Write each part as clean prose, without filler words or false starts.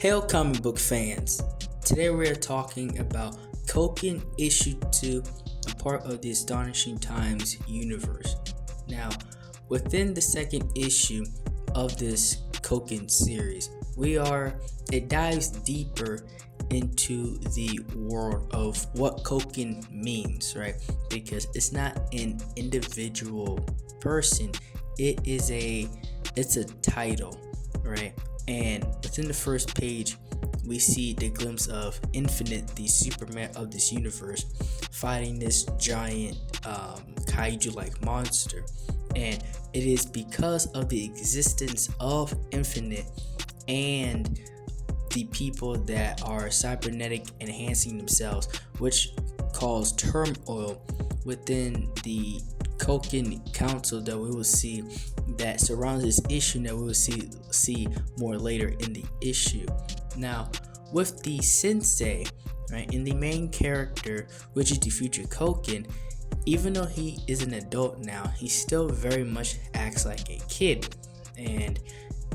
Hail comic book fans! Today we are talking about KOKIN Issue 2, a part of the Astonishing Times universe. Now, within the second issue of this KOKIN series, it dives deeper into the world of what KOKIN means, right? Because it's not an individual person, it's a title, right? And within the first page, we see the glimpse of Infinite, the Superman of this universe, fighting this giant kaiju-like monster. And it is because of the existence of Infinite and the people that are cybernetic enhancing themselves, which cause turmoil within the KOKIN Council that we will see that surrounds this issue, that we will see more later in the issue. Now, with the sensei, right, in the main character, which is the future KOKIN, even though he is an adult now, he still very much acts like a kid, and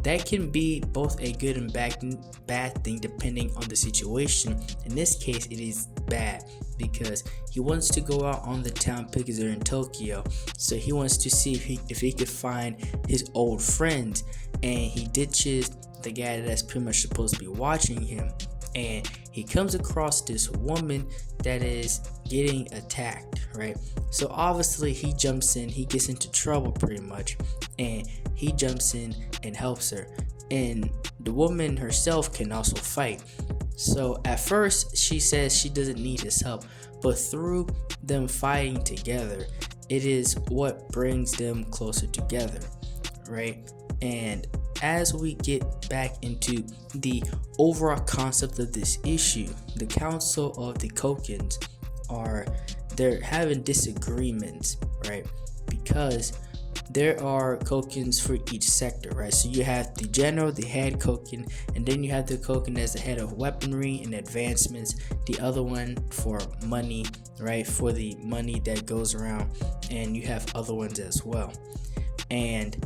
that can be both a good and bad thing depending on the situation. In this case, it is bad because he wants to go out on the town because they're in Tokyo. So he wants to see if he could find his old friends, and he ditches the guy that's pretty much supposed to be watching him, and he comes across this woman that is getting attacked, right? So obviously he jumps in, he gets into trouble pretty much, and he jumps in and helps her. And the woman herself can also fight. So at first she says she doesn't need his help, but through them fighting together, it is what brings them closer together, right? And as we get back into the overall concept of this issue, the Council of the KOKINs they're having disagreements, right? Because there are KOKINs for each sector, right? So you have the general, the head KOKIN, and then you have the KOKIN as the head of weaponry and advancements, the other one for money, right? For the money that goes around, and you have other ones as well. And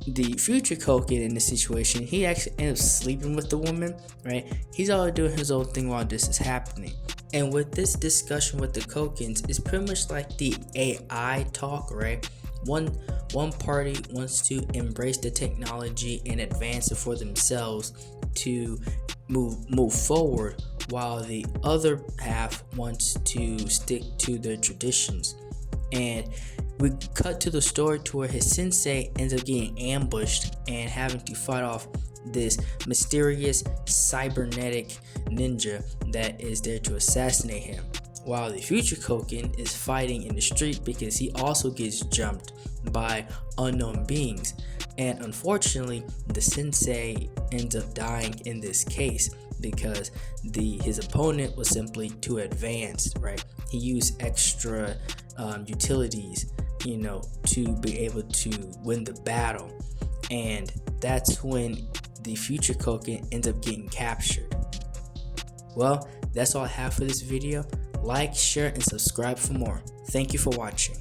the future KOKIN in this situation, he actually ends up sleeping with the woman, right? He's already doing his own thing while this is happening. And with this discussion with the KOKINs, it's pretty much like the AI talk, right? One party wants to embrace the technology and advance it for themselves to move forward, while the other half wants to stick to their traditions. And we cut to the story to where his sensei ends up getting ambushed and having to fight off this mysterious cybernetic ninja that is there to assassinate him, while the future KOKIN is fighting in the street because he also gets jumped by unknown beings. And unfortunately, the sensei ends up dying in this case because his opponent was simply too advanced, right? He used extra utilities, to be able to win the battle. And that's when the future KOKIN ends up getting captured. Well, that's all I have for this video. Like, share, and subscribe for more. Thank you for watching.